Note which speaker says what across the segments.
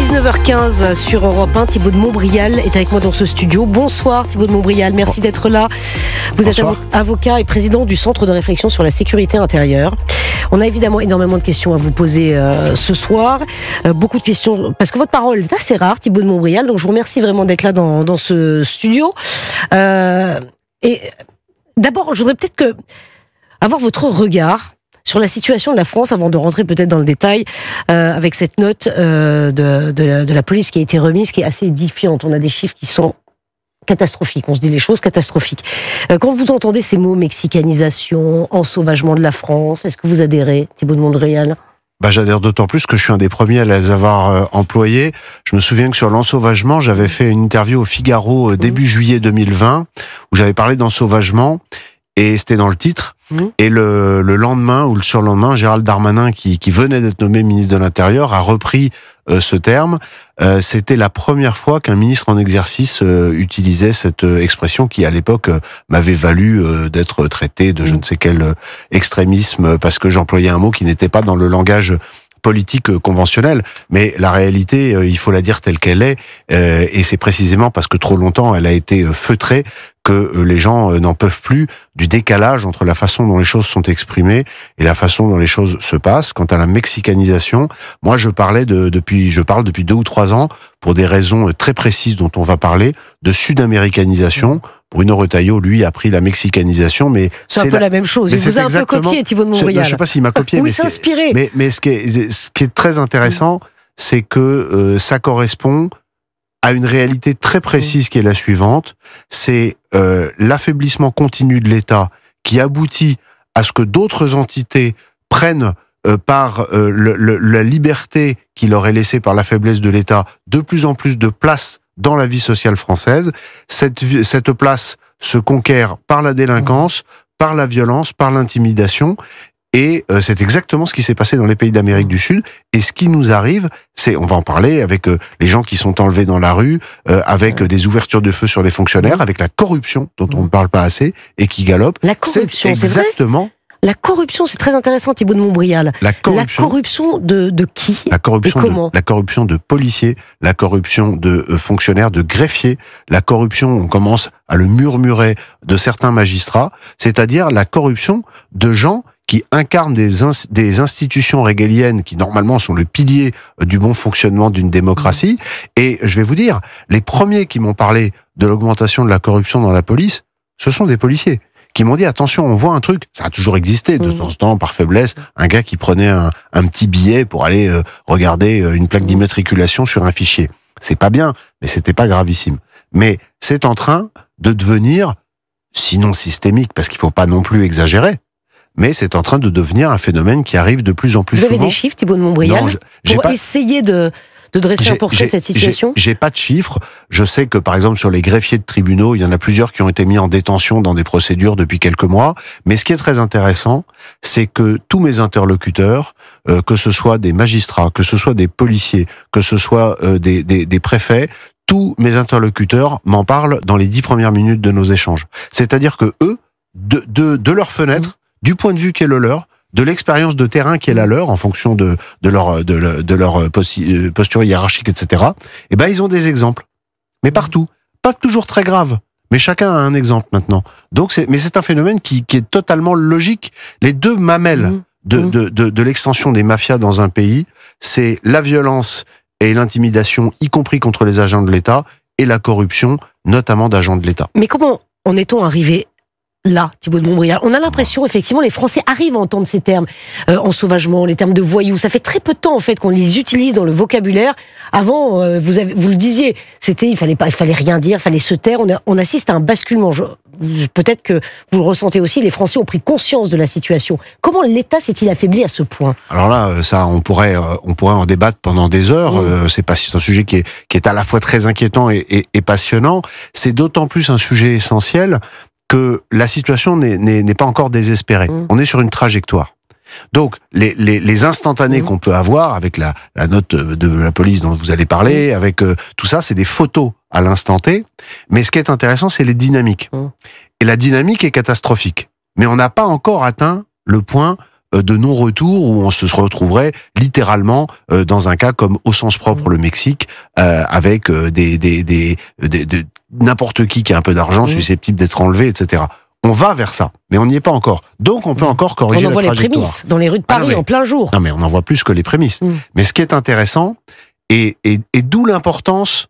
Speaker 1: 19h15 sur Europe 1. Thibaut de Montbrial est avec moi dans ce studio. Bonsoir Thibaut de Montbrial, merci d'être là. Vous êtes avocat et président du Centre de réflexion sur la sécurité intérieure. On a évidemment énormément de questions à vous poser ce soir. Beaucoup de questions, parce que votre parole est assez rare, Thibaut de Montbrial. Donc je vous remercie vraiment d'être là dans ce studio. Et d'abord, je voudrais peut-être avoir votre regard sur la situation de la France, avant de rentrer peut-être dans le détail, avec cette note de la police qui a été remise, qui est assez édifiante. On a des chiffres qui sont catastrophiques, on se dit les choses catastrophiques. Quand vous entendez ces mots, mexicanisation, ensauvagement de la France, est-ce que vous adhérez, Thibaut de Montbrial ?
Speaker 2: J'adhère d'autant plus que je suis un des premiers à les avoir employés. Je me souviens que sur l'ensauvagement, j'avais fait une interview au Figaro début juillet 2020, où j'avais parlé d'ensauvagement, et c'était dans le titre. Et le lendemain ou le surlendemain, Gérald Darmanin, qui venait d'être nommé ministre de l'Intérieur, a repris ce terme. C'était la première fois qu'un ministre en exercice utilisait cette expression qui, à l'époque, m'avait valu d'être traité de je ne sais quel extrémisme, parce que j'employais un mot qui n'était pas dans le langage politique conventionnelle, mais la réalité, il faut la dire telle qu'elle est, et c'est précisément parce que trop longtemps elle a été feutrée que les gens n'en peuvent plus du décalage entre la façon dont les choses sont exprimées et la façon dont les choses se passent. Quant à la mexicanisation, moi je parle depuis 2 ou 3 ans, pour des raisons très précises dont on va parler, de sud-américanisation. Bruno Retailleau, lui, a pris la mexicanisation, mais
Speaker 1: c'est un peu la même chose. Il vous a un peu copié, Thibaut de Montbrial.
Speaker 2: Je ne sais pas s'il m'a copié,
Speaker 1: oui, mais s'inspirer.
Speaker 2: Mais ce qui est très intéressant, c'est que ça correspond à une réalité très précise qui est la suivante. C'est l'affaiblissement continu de l'État qui aboutit à ce que d'autres entités prennent par la liberté qui leur est laissée par la faiblesse de l'État de plus en plus de place dans la vie sociale française. Cette place se conquiert par la délinquance, par la violence, par l'intimidation. Et c'est exactement ce qui s'est passé dans les pays d'Amérique du Sud. Et ce qui nous arrive, on va en parler, avec les gens qui sont enlevés dans la rue, avec des ouvertures de feu sur les fonctionnaires, avec la corruption dont on ne parle pas assez et qui galope.
Speaker 1: La corruption, c'est exactement. La corruption, c'est très intéressant, Thibaut de Montbrial. La corruption de qui ?
Speaker 2: La corruption de policiers, la corruption de fonctionnaires, de greffiers, la corruption, on commence à le murmurer, de certains magistrats, c'est-à-dire la corruption de gens qui incarnent des institutions régaliennes qui normalement sont le pilier du bon fonctionnement d'une démocratie. Et je vais vous dire, les premiers qui m'ont parlé de l'augmentation de la corruption dans la police, ce sont des policiers qui m'ont dit, attention, on voit un truc, ça a toujours existé de temps en temps, par faiblesse, un gars qui prenait un petit billet pour aller regarder une plaque d'immatriculation sur un fichier. C'est pas bien, mais c'était pas gravissime. Mais c'est en train de devenir, sinon systémique, parce qu'il faut pas non plus exagérer, mais c'est en train de devenir un phénomène qui arrive de plus en plus souvent.
Speaker 1: Vous avez des chiffres, Thibaut de Montbrial, pour essayer de dresser un portrait de cette situation ?
Speaker 2: J'ai pas de chiffres. Je sais que, par exemple, sur les greffiers de tribunaux, il y en a plusieurs qui ont été mis en détention dans des procédures depuis quelques mois. Mais ce qui est très intéressant, c'est que tous mes interlocuteurs, que ce soit des magistrats, que ce soit des policiers, que ce soit des préfets, tous mes interlocuteurs m'en parlent dans les 10 premières minutes de nos échanges. C'est-à-dire que eux, de leur fenêtre, du point de vue qui est le leur, de l'expérience de terrain qui est la leur, en fonction de leur posture hiérarchique, etc., eh ben, ils ont des exemples. Mais partout. Pas toujours très graves. Mais chacun a un exemple maintenant. Donc mais c'est un phénomène qui est totalement logique. Les deux mamelles de l'extension des mafias dans un pays, c'est la violence et l'intimidation, y compris contre les agents de l'État, et la corruption, notamment d'agents de l'État.
Speaker 1: Mais comment en est-on arrivé là, Thibaut de Montbrial? On a l'impression, effectivement, les Français arrivent à entendre ces termes, ensauvagement, les termes de voyous. Ça fait très peu de temps, en fait, qu'on les utilise dans le vocabulaire. Avant, vous le disiez, il fallait rien dire, il fallait se taire. On assiste à un basculement. Peut-être que vous le ressentez aussi, les Français ont pris conscience de la situation. Comment l'État s'est-il affaibli à ce point?
Speaker 2: Alors là, ça, on pourrait en débattre pendant des heures. C'est un sujet qui est à la fois très inquiétant et passionnant. C'est d'autant plus un sujet essentiel que la situation n'est pas encore désespérée. On est sur une trajectoire. Donc, les instantanés qu'on peut avoir, avec la note de la police dont vous allez parler, avec tout ça, c'est des photos à l'instant T. Mais ce qui est intéressant, c'est les dynamiques. Et la dynamique est catastrophique. Mais on n'a pas encore atteint le point de non-retour où on se retrouverait littéralement dans un cas comme au sens propre le Mexique, avec n'importe qui a un peu d'argent susceptible d'être enlevé, etc. On va vers ça, mais on n'y est pas encore. Donc on peut encore corriger la trajectoire.
Speaker 1: On en voit les prémices dans les rues de Paris en plein jour.
Speaker 2: Non mais on en voit plus que les prémices. Mais ce qui est intéressant, et d'où l'importance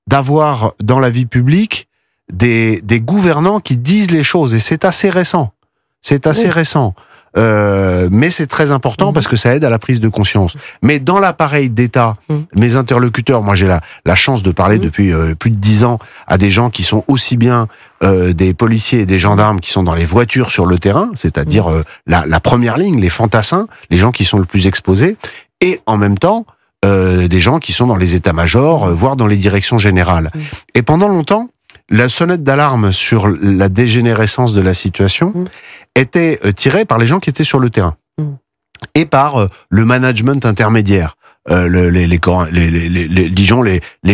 Speaker 2: d'avoir dans la vie publique des gouvernants qui disent les choses, et c'est assez récent. C'est assez récent. Mais c'est très important parce que ça aide à la prise de conscience. Mais dans l'appareil d'État, mes interlocuteurs, moi j'ai la chance de parler depuis plus de 10 ans à des gens qui sont aussi bien des policiers et des gendarmes qui sont dans les voitures sur le terrain, c'est-à-dire la première ligne, les fantassins, les gens qui sont le plus exposés, et en même temps des gens qui sont dans les états-majors, voire dans les directions générales. Et pendant longtemps, la sonnette d'alarme sur la dégénérescence de la situation était tirée par les gens qui étaient sur le terrain et par le management intermédiaire, les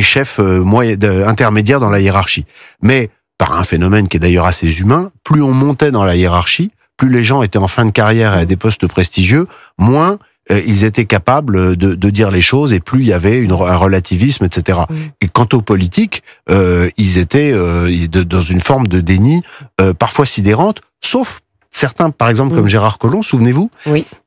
Speaker 2: chefs intermédiaires dans la hiérarchie. Mais par un phénomène qui est d'ailleurs assez humain, plus on montait dans la hiérarchie, plus les gens étaient en fin de carrière et à des postes prestigieux, moins ils étaient capables de dire les choses et plus il y avait un relativisme, etc. Et quant aux politiques, ils étaient dans une forme de déni parfois sidérante, sauf certains, par exemple, comme Gérard Collomb, souvenez-vous,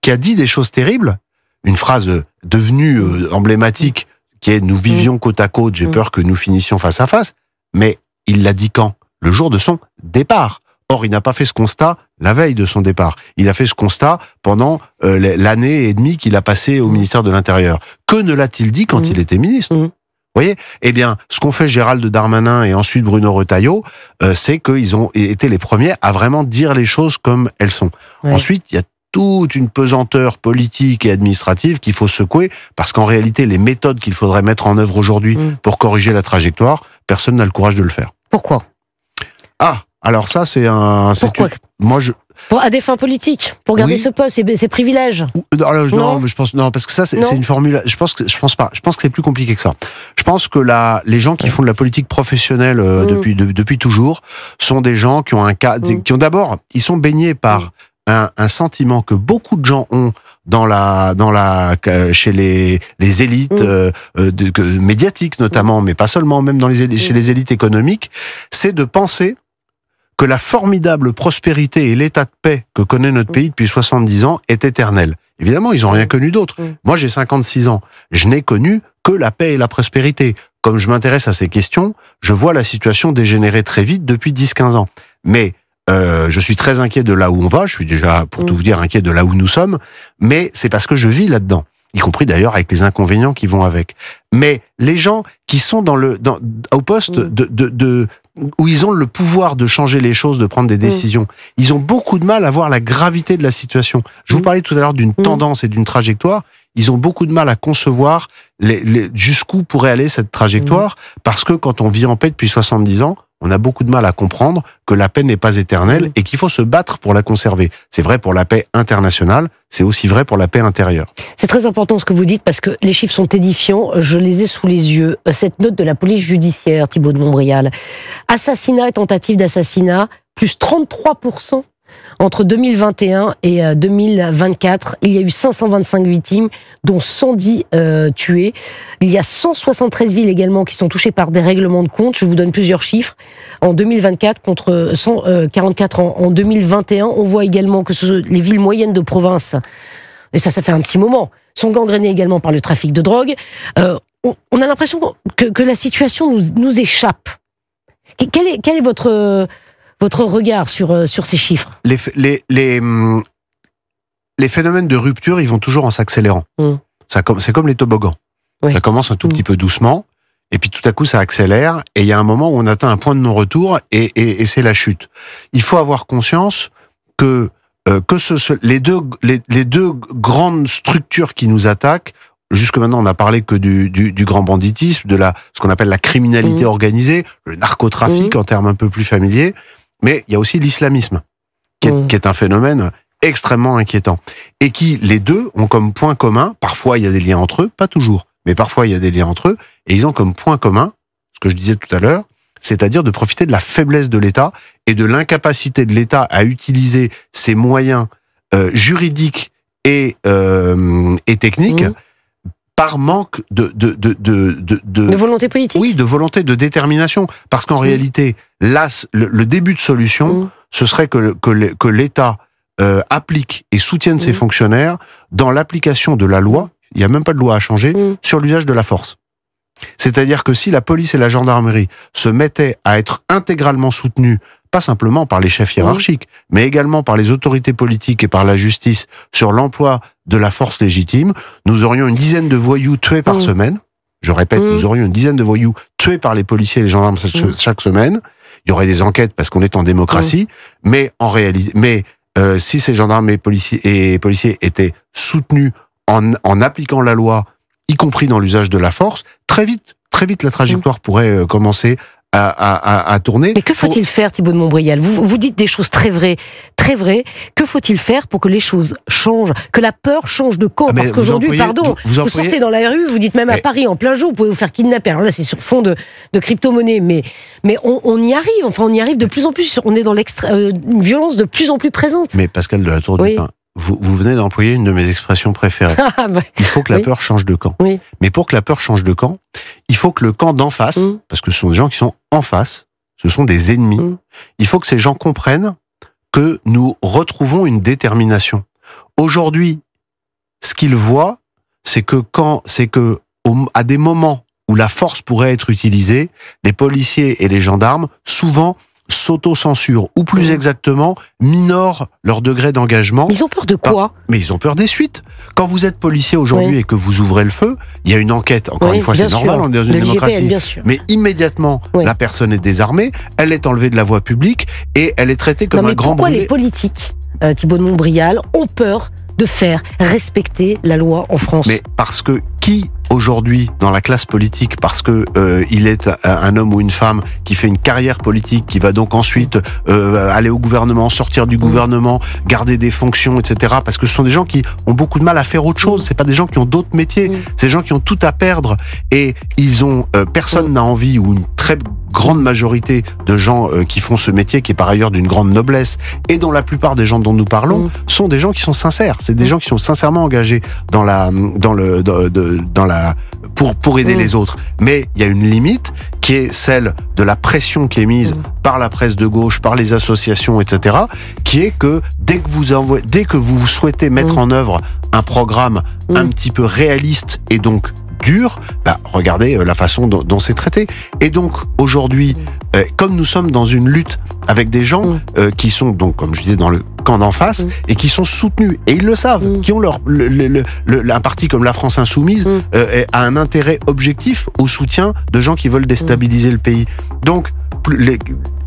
Speaker 2: qui a dit des choses terribles, une phrase devenue emblématique, qui est « nous vivions côte à côte, j'ai peur que nous finissions face à face », mais il l'a dit quand ? Le jour de son départ. Or, il n'a pas fait ce constat la veille de son départ. Il a fait ce constat pendant l'année et demie qu'il a passé au ministère de l'Intérieur. Que ne l'a-t-il dit quand il était ministre ? Vous voyez ? Eh bien, ce qu'ont fait Gérald Darmanin et ensuite Bruno Retailleau, c'est qu'ils ont été les premiers à vraiment dire les choses comme elles sont. Ensuite, il y a toute une pesanteur politique et administrative qu'il faut secouer, parce qu'en réalité, les méthodes qu'il faudrait mettre en œuvre aujourd'hui pour corriger la trajectoire, personne n'a le courage de le faire.
Speaker 1: Pourquoi ?
Speaker 2: Alors ça, c'est un...
Speaker 1: Pourquoi ? À des fins politiques, pour garder ce poste et ses privilèges.
Speaker 2: Non, mais je pense parce que ça, c'est une formule. Je pense pas. Je pense que c'est plus compliqué que ça. Je pense que les gens qui font de la politique professionnelle depuis toujours sont des gens qui ont qui ont d'abord, ils sont baignés par un sentiment que beaucoup de gens ont chez les élites médiatiques notamment, mais pas seulement, même chez les élites économiques, c'est de penser que la formidable prospérité et l'état de paix que connaît notre pays depuis 70 ans est éternel. Évidemment, ils n'ont rien connu d'autre. Moi, j'ai 56 ans. Je n'ai connu que la paix et la prospérité. Comme je m'intéresse à ces questions, je vois la situation dégénérer très vite depuis 10-15 ans. Mais je suis très inquiet de là où on va. Je suis déjà, pour tout vous dire, inquiet de là où nous sommes. Mais c'est parce que je vis là-dedans. Y compris d'ailleurs avec les inconvénients qui vont avec. Mais les gens qui sont au poste où ils ont le pouvoir de changer les choses, de prendre des décisions, ils ont beaucoup de mal à voir la gravité de la situation. Je vous parlais tout à l'heure d'une tendance et d'une trajectoire. Ils ont beaucoup de mal à concevoir jusqu'où pourrait aller cette trajectoire, parce que quand on vit en paix depuis 70 ans, on a beaucoup de mal à comprendre que la paix n'est pas éternelle et qu'il faut se battre pour la conserver. C'est vrai pour la paix internationale, c'est aussi vrai pour la paix intérieure.
Speaker 1: C'est très important ce que vous dites parce que les chiffres sont édifiants. Je les ai sous les yeux. Cette note de la police judiciaire, Thibaut de Montbrial. Assassinat et tentative d'assassinat, plus 33%. Entre 2021 et 2024, il y a eu 525 victimes, dont 110 tués. Il y a 173 villes également qui sont touchées par des règlements de compte. Je vous donne plusieurs chiffres. En 2024, contre 144 en 2021, on voit également que les villes moyennes de province, et ça fait un petit moment, sont gangrénées également par le trafic de drogue. On a l'impression que la situation nous échappe. Quel est votre regard sur ces chiffres?
Speaker 2: Les phénomènes de rupture, ils vont toujours en s'accélérant. C'est comme les toboggans. Ça commence un tout petit peu doucement, et puis tout à coup ça accélère, et il y a un moment où on atteint un point de non-retour, et c'est la chute. Il faut avoir conscience que les deux grandes structures qui nous attaquent, jusque maintenant, on n'a parlé que du grand banditisme, de ce qu'on appelle la criminalité organisée, le narcotrafic en termes un peu plus familiers, mais il y a aussi l'islamisme, qui est un phénomène extrêmement inquiétant. Et qui, les deux, ont comme point commun, parfois il y a des liens entre eux, pas toujours, mais parfois il y a des liens entre eux, et ils ont comme point commun, ce que je disais tout à l'heure, c'est-à-dire de profiter de la faiblesse de l'État et de l'incapacité de l'État à utiliser ses moyens juridique et technique, par manque de
Speaker 1: volonté politique.
Speaker 2: Oui, de volonté, de détermination. Parce qu'en réalité, là, le début de solution, ce serait que l'État applique et soutienne ses fonctionnaires dans l'application de la loi, il n'y a même pas de loi à changer, sur l'usage de la force. C'est-à-dire que si la police et la gendarmerie se mettaient à être intégralement soutenus, pas simplement par les chefs hiérarchiques, mais également par les autorités politiques et par la justice sur l'emploi de la force légitime, nous aurions une dizaine de voyous tués par semaine. Je répète, nous aurions une dizaine de voyous tués par les policiers et les gendarmes chaque semaine. Il y aurait des enquêtes parce qu'on est en démocratie, mais en réalité, si ces gendarmes et policiers étaient soutenus en appliquant la loi, y compris dans l'usage de la force, très vite la trajectoire pourrait commencer à tourner.
Speaker 1: Mais que faut-il faire, Thibaut de Montbrial ? Vous dites des choses très vraies. Que faut-il faire pour que les choses changent ? Que la peur change de camp ? Parce qu'aujourd'hui, vous sortez dans la rue, vous dites même à Paris, en plein jour, vous pouvez vous faire kidnapper. Alors là, c'est sur fond de crypto-monnaie, mais on y arrive. Enfin, on y arrive de plus en plus. On est dans une violence de plus en plus présente.
Speaker 2: Mais Pascal de la Tour du Pin, vous venez d'employer une de mes expressions préférées. Il faut que la peur change de camp. Oui. Mais pour que la peur change de camp, il faut que le camp d'en face, parce que ce sont des gens qui sont en face, ce sont des ennemis, il faut que ces gens comprennent que nous retrouvons une détermination. Aujourd'hui, ce qu'ils voient, c'est que à des moments où la force pourrait être utilisée, les policiers et les gendarmes, souvent, s'auto-censurent, ou plus exactement, minorent leur degré d'engagement.
Speaker 1: Mais ils ont peur de quoi ?
Speaker 2: Mais ils ont peur des suites. Quand vous êtes policier aujourd'hui et que vous ouvrez le feu, il y a une enquête, encore une fois c'est normal, on est dans une démocratie, mais immédiatement, la personne est désarmée, elle est enlevée de la voie publique, et elle est traitée comme un grand brûlé.
Speaker 1: Pourquoi les politiques, Thibaut de Montbrial, ont peur de faire respecter la loi en France ?
Speaker 2: Mais parce que qui aujourd'hui dans la classe politique, parce que il est un homme ou une femme qui fait une carrière politique, qui va donc ensuite aller au gouvernement, sortir du gouvernement, garder des fonctions, etc. Parce que ce sont des gens qui ont beaucoup de mal à faire autre chose. C'est pas des gens qui ont d'autres métiers. C'est des gens qui ont tout à perdre et ils ont personne n'a envie, ou une très grande majorité de gens qui font ce métier, qui est par ailleurs d'une grande noblesse, et dont la plupart des gens dont nous parlons sont des gens qui sont sincères. C'est des gens qui sont sincèrement engagés pour aider les autres. Mais il y a une limite qui est celle de la pression qui est mise par la presse de gauche, par les associations, etc., qui est que dès que vous souhaitez mettre en œuvre un programme un petit peu réaliste et donc dur, regardez la façon dont c'est traité. Et donc, aujourd'hui, comme nous sommes dans une lutte avec des gens qui sont, donc, comme je disais, dans le camp d'en face, et qui sont soutenus, et ils le savent, qui ont un parti comme la France Insoumise a un intérêt objectif au soutien de gens qui veulent déstabiliser le pays. Donc,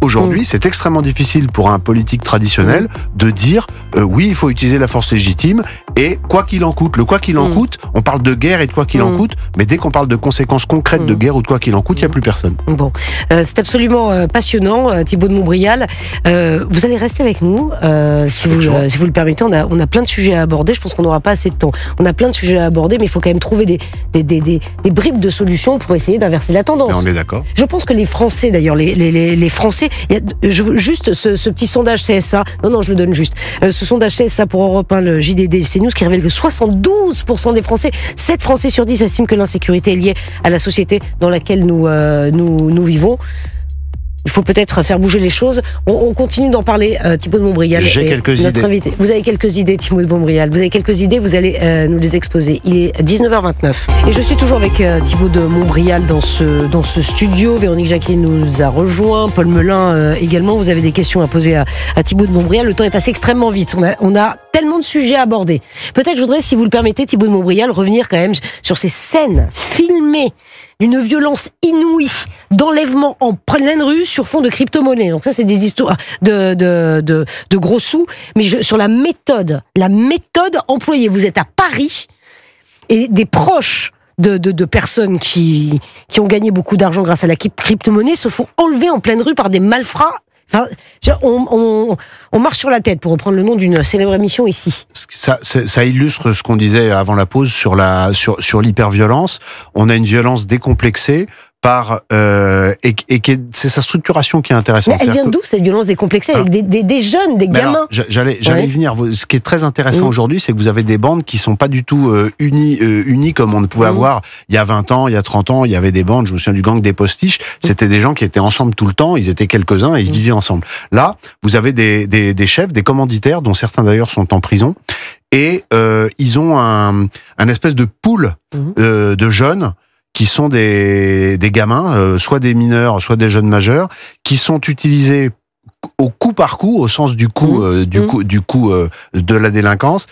Speaker 2: aujourd'hui, c'est extrêmement difficile pour un politique traditionnel de dire oui, il faut utiliser la force légitime et quoi qu'il en coûte. Le quoi qu'il en coûte, on parle de guerre et de quoi qu'il en coûte, mais dès qu'on parle de conséquences concrètes de guerre ou de quoi qu'il en coûte, il n'y a plus personne.
Speaker 1: Bon, c'est absolument passionnant, Thibaut de Montbrial. Vous allez rester avec nous, si vous le permettez. On a plein de sujets à aborder. Je pense qu'on n'aura pas assez de temps. On a plein de sujets à aborder, mais il faut quand même trouver des bribes de solutions pour essayer d'inverser la tendance.
Speaker 2: Mais on est d'accord.
Speaker 1: Je pense que les Français, d'ailleurs, les Français, juste ce petit sondage CSA, non, je le donne juste, ce sondage CSA pour Europe 1, le JDD, CNews, qui révèle que 72% des Français, 7 Français sur 10 estiment que l'insécurité est liée à la société dans laquelle nous vivons. Il faut peut-être faire bouger les choses. On continue d'en parler, Thibaut de Montbrial.
Speaker 2: J'ai quelques idées.
Speaker 1: Invité. Vous avez quelques idées, Thibaut de Montbrial. Vous avez quelques idées, vous allez nous les exposer. Il est 19h29. Et je suis toujours avec Thibaut de Montbrial dans ce studio. Véronique Jacquet nous a rejoint. Paul Melun également. Vous avez des questions à poser à Thibaut de Montbrial. Le temps est passé extrêmement vite. On a tellement de sujets à aborder. Peut-être je voudrais, si vous le permettez, Thibaut de Montbrial, revenir quand même sur ces scènes filmées d'une violence inouïe, d'enlèvement en pleine rue sur fond de crypto-monnaie. Donc ça, c'est des histoires de gros sous. Mais sur la méthode employée, vous êtes à Paris et des proches de personnes qui ont gagné beaucoup d'argent grâce à la crypto-monnaie se font enlever en pleine rue par des malfrats. Enfin, on marche sur la tête, pour reprendre le nom d'une célèbre émission ici.
Speaker 2: Ça illustre ce qu'on disait avant la pause sur l'hyperviolence. On a une violence décomplexée c'est sa structuration qui est intéressante.
Speaker 1: Mais elle vient d'où cette violence décomplexée avec des jeunes, des gamins?
Speaker 2: J'allais y venir. Ce qui est très intéressant aujourd'hui, c'est que vous avez des bandes qui sont pas du tout unies comme on pouvait avoir il y a 20 ans, il y a 30 ans. Il y avait des bandes, je me souviens du gang des Postiches, c'était des gens qui étaient ensemble tout le temps, ils étaient quelques-uns et ils vivaient ensemble. Là, vous avez des chefs, des commanditaires, dont certains d'ailleurs sont en prison, et ils ont un espèce de pool de jeunes qui sont des gamins, soit des mineurs, soit des jeunes majeurs, qui sont utilisés au coup par coup, au sens du coup, de la délinquance,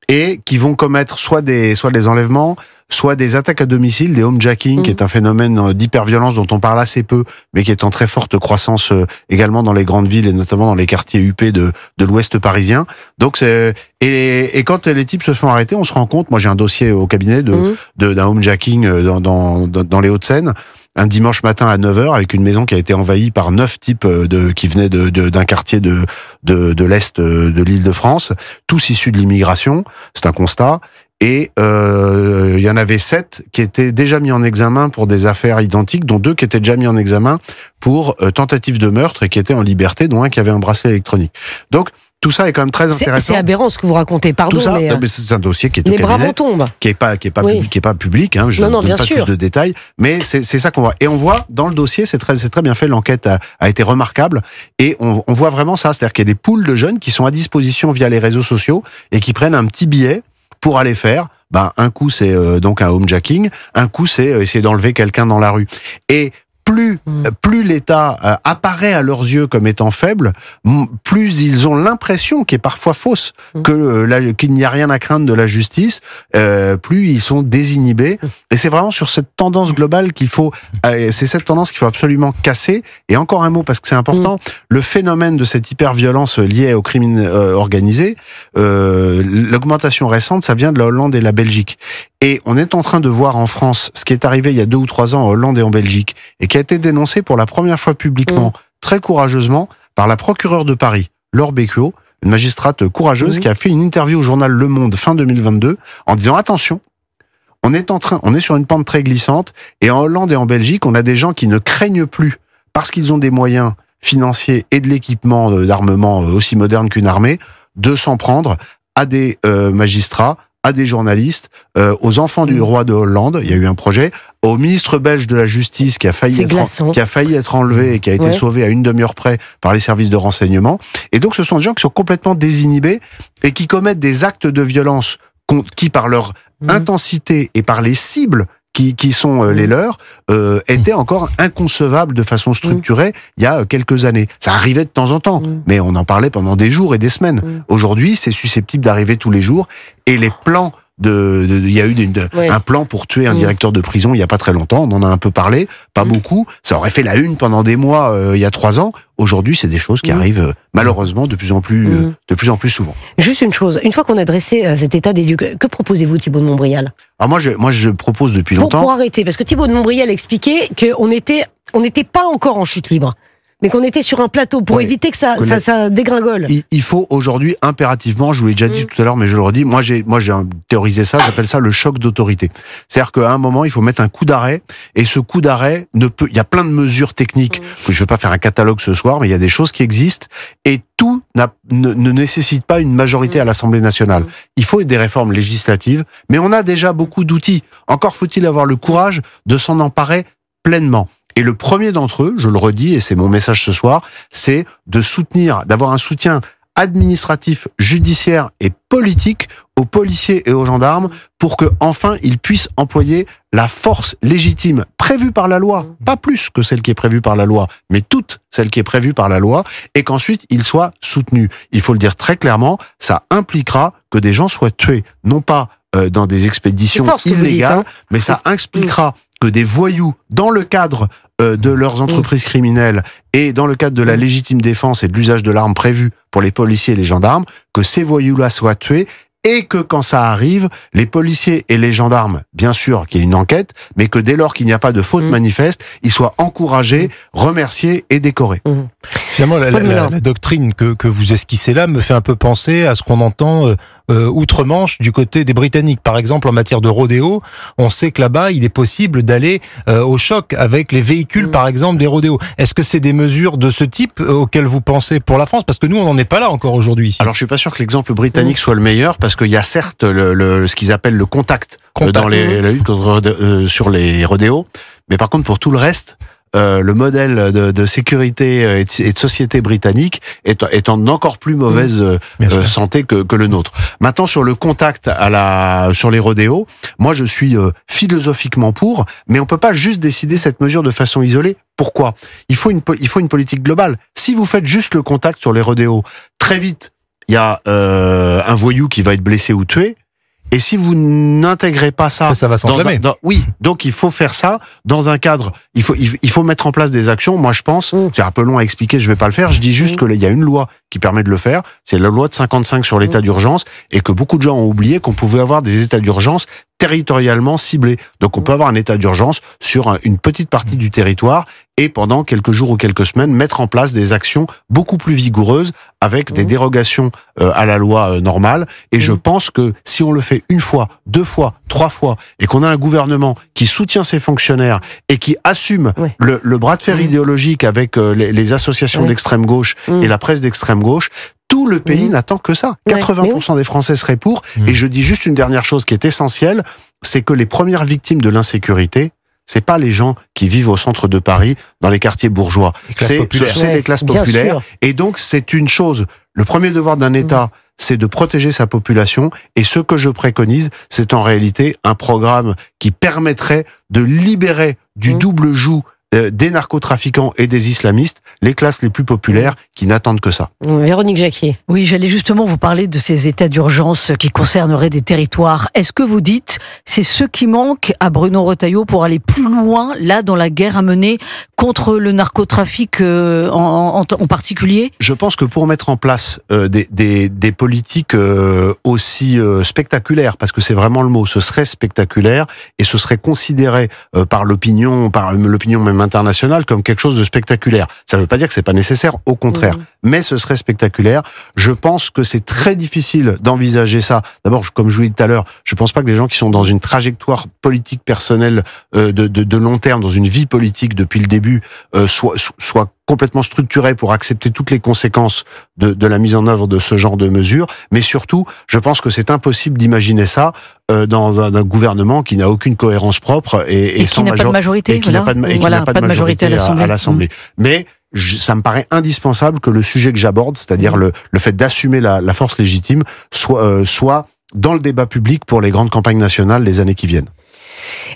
Speaker 2: et qui vont commettre soit des enlèvements, soit des attaques à domicile, des homejacking, qui est un phénomène d'hyperviolence dont on parle assez peu, mais qui est en très forte croissance également dans les grandes villes et notamment dans les quartiers huppés de l'ouest parisien. Donc et quand les types se font arrêter, on se rend compte, moi j'ai un dossier au cabinet d'un homejacking dans les Hauts-de-Seine, un dimanche matin à 9h, avec une maison qui a été envahie par 9 types qui venaient d'un quartier de l'Est de l'Île-de-France, tous issus de l'immigration, c'est un constat. Et il y en avait 7 qui étaient déjà mis en examen pour des affaires identiques, dont 2 qui étaient déjà mis en examen pour tentative de meurtre et qui étaient en liberté, dont un qui avait un bracelet électronique. Donc tout ça est quand même très intéressant.
Speaker 1: C'est aberrant ce que vous racontez, pardon.
Speaker 2: Tout ça,
Speaker 1: mais
Speaker 2: c'est un dossier qui est au
Speaker 1: les
Speaker 2: cabinet,
Speaker 1: bras m'en tombent.
Speaker 2: qui est pas public. Je ne donne pas plus de détails, mais c'est ça qu'on voit. Et on voit dans le dossier, c'est très bien fait. L'enquête a été remarquable, et on voit vraiment ça, c'est-à-dire qu'il y a des poules de jeunes qui sont à disposition via les réseaux sociaux et qui prennent un petit billet pour aller faire. Un coup c'est donc un homejacking, un coup c'est essayer d'enlever quelqu'un dans la rue. Et plus l'État apparaît à leurs yeux comme étant faible, plus ils ont l'impression, qui est parfois fausse, qu'il n'y a rien à craindre de la justice, plus ils sont désinhibés. Et c'est vraiment sur cette tendance globale c'est cette tendance qu'il faut absolument casser. Et encore un mot, parce que c'est important, le phénomène de cette hyperviolence liée au crime organisé, l'augmentation récente, ça vient de la Hollande et la Belgique. Et on est en train de voir en France ce qui est arrivé il y a 2 ou 3 ans en Hollande et en Belgique, et qui a été dénoncé pour la première fois publiquement, très courageusement, par la procureure de Paris, Laure Becquio, une magistrate courageuse qui a fait une interview au journal Le Monde fin 2022 en disant attention, on est sur une pente très glissante, et en Hollande et en Belgique, on a des gens qui ne craignent plus, parce qu'ils ont des moyens financiers et de l'équipement d'armement aussi moderne qu'une armée, de s'en prendre à des magistrats, à des journalistes, aux enfants du roi de Hollande, il y a eu un projet, au ministre belge de la Justice qui a failli être enlevé et qui a été sauvé à une demi-heure près par les services de renseignement. Et donc ce sont des gens qui sont complètement désinhibés et qui commettent des actes de violence qui, par leur intensité et par les cibles qui sont les leurs, étaient encore inconcevables de façon structurée il y a quelques années. Ça arrivait de temps en temps, mais on en parlait pendant des jours et des semaines. Aujourd'hui, c'est susceptible d'arriver tous les jours, et les plans il y a eu un plan pour tuer un directeur de prison il y a pas très longtemps, on en a un peu parlé, pas beaucoup, ça aurait fait la une pendant des mois il y a 3 ans. Aujourd'hui, c'est des choses qui arrivent malheureusement de plus en plus souvent. Juste une chose, une fois qu'on a dressé cet état des lieux, que proposez-vous, Thibaut de Montbrial? Alors moi je propose depuis longtemps pour arrêter, parce que Thibaut de Montbrial expliquait qu'on n'était pas encore en chute libre, mais qu'on était sur un plateau pour éviter que ça dégringole. Il faut aujourd'hui impérativement, je vous l'ai déjà dit tout à l'heure, mais je le redis, moi j'ai théorisé ça, j'appelle ça le choc d'autorité. C'est-à-dire qu'à un moment, il faut mettre un coup d'arrêt, et ce coup d'arrêt il y a plein de mesures techniques, que je ne vais pas faire un catalogue ce soir, mais il y a des choses qui existent, et tout ne nécessite pas une majorité à l'Assemblée nationale. Il faut des réformes législatives, mais on a déjà beaucoup d'outils. Encore faut-il avoir le courage de s'en emparer pleinement. Et le premier d'entre eux, je le redis, et c'est mon message ce soir, c'est d'avoir un soutien administratif, judiciaire et politique aux policiers et aux gendarmes pour que enfin ils puissent employer la force légitime prévue par la loi, pas plus que celle qui est prévue par la loi, mais toute celle qui est prévue par la loi, et qu'ensuite ils soient soutenus. Il faut le dire très clairement, ça impliquera que des gens soient tués, non pas dans des expéditions illégales, mais ça impliquera que des voyous, dans le cadre de leurs entreprises criminelles et dans le cadre de la légitime défense et de l'usage de l'arme prévu pour les policiers et les gendarmes, que ces voyous-là soient tués, et que quand ça arrive, les policiers et les gendarmes, bien sûr qu'il y ait une enquête, mais que dès lors qu'il n'y a pas de faute manifeste, ils soient encouragés, remerciés et décorés.
Speaker 3: Finalement, la doctrine que vous esquissez là me fait un peu penser à ce qu'on entend outre-Manche du côté des Britanniques. Par exemple, en matière de rodéo, on sait que là-bas, il est possible d'aller au choc avec les véhicules, par exemple, des rodéos. Est-ce que c'est des mesures de ce type auxquelles vous pensez pour la France? Parce que nous, on n'en est pas là encore aujourd'hui ici.
Speaker 2: Alors, je suis pas sûr que l'exemple britannique soit le meilleur, parce qu'il y a certes ce qu'ils appellent le contact. Dans la lutte sur les rodéos, mais par contre, pour tout le reste, le modèle de sécurité et de société britannique est en encore plus mauvaise santé que le nôtre. Maintenant, sur le contact sur les rodéos, moi je suis philosophiquement pour, mais on peut pas juste décider cette mesure de façon isolée. Pourquoi ? Il faut une politique globale. Si vous faites juste le contact sur les rodéos, très vite, il y a un voyou qui va être blessé ou tué. Et si vous n'intégrez pas ça,
Speaker 3: va s'enflammer.
Speaker 2: Oui, donc il faut faire ça dans un cadre. Il faut mettre en place des actions. Moi, je pense, c'est un peu long à expliquer, je vais pas le faire. Je dis juste qu'il y a une loi qui permet de le faire. C'est la loi de 55 sur l'état d'urgence, et que beaucoup de gens ont oublié qu'on pouvait avoir des états d'urgence territorialement ciblés. Donc on peut avoir un état d'urgence sur une petite partie du territoire, et pendant quelques jours ou quelques semaines, mettre en place des actions beaucoup plus vigoureuses avec des dérogations à la loi normale. Et je pense que si on le fait une fois, 2 fois, 3 fois, et qu'on a un gouvernement qui soutient ses fonctionnaires et qui assume le bras de fer idéologique avec les associations d'extrême gauche et la presse d'extrême gauche, tout le pays n'attend que ça. 80% des Français seraient pour. Et je dis juste une dernière chose qui est essentielle, c'est que les premières victimes de l'insécurité, c'est pas les gens qui vivent au centre de Paris, dans les quartiers bourgeois. C'est les classes populaires. Et donc, c'est une chose. Le premier devoir d'un État, c'est de protéger sa population. Et ce que je préconise, c'est en réalité un programme qui permettrait de libérer du double joug des narcotrafiquants et des islamistes, les classes les plus populaires qui n'attendent que ça.
Speaker 1: Véronique Jacquier.
Speaker 4: Oui, j'allais justement vous parler de ces états d'urgence qui concerneraient des territoires. Est-ce que vous dites, c'est ce qui manque à Bruno Retailleau pour aller plus loin, là, dans la guerre à mener contre le narcotrafic en particulier ?
Speaker 2: Je pense que pour mettre en place des politiques aussi spectaculaires, parce que c'est vraiment le mot, ce serait spectaculaire, et ce serait considéré par l'opinion même internationale, comme quelque chose de spectaculaire. Ça ne veut pas dire que c'est pas nécessaire, au contraire. Mais ce serait spectaculaire. Je pense que c'est très difficile d'envisager ça. D'abord, comme je vous l'ai dit tout à l'heure, je pense pas que des gens qui sont dans une trajectoire politique personnelle de long terme, dans une vie politique depuis le début, soient complètement structurés pour accepter toutes les conséquences de la mise en œuvre de ce genre de mesures. Mais surtout, je pense que c'est impossible d'imaginer ça dans un gouvernement qui n'a aucune cohérence propre et
Speaker 4: qui n'a pas de majorité.
Speaker 2: Et qui n'a pas de majorité à l'Assemblée. Mais ça me paraît indispensable que le sujet que j'aborde, c'est-à-dire le fait d'assumer la force légitime, soit dans le débat public pour les grandes campagnes nationales des années qui viennent.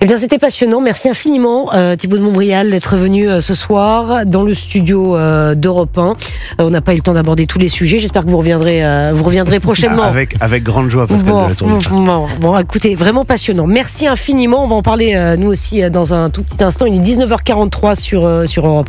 Speaker 1: Eh bien, c'était passionnant. Merci infiniment, Thibaud de Montbrial, d'être venu ce soir dans le studio d'Europe 1. On n'a pas eu le temps d'aborder tous les sujets. J'espère que vous reviendrez prochainement.
Speaker 2: Avec grande joie, Pascal de la Tour du Pin.
Speaker 1: Bon, écoutez, vraiment passionnant. Merci infiniment. On va en parler, nous aussi, dans un tout petit instant. Il est 19h43 sur Europe 1.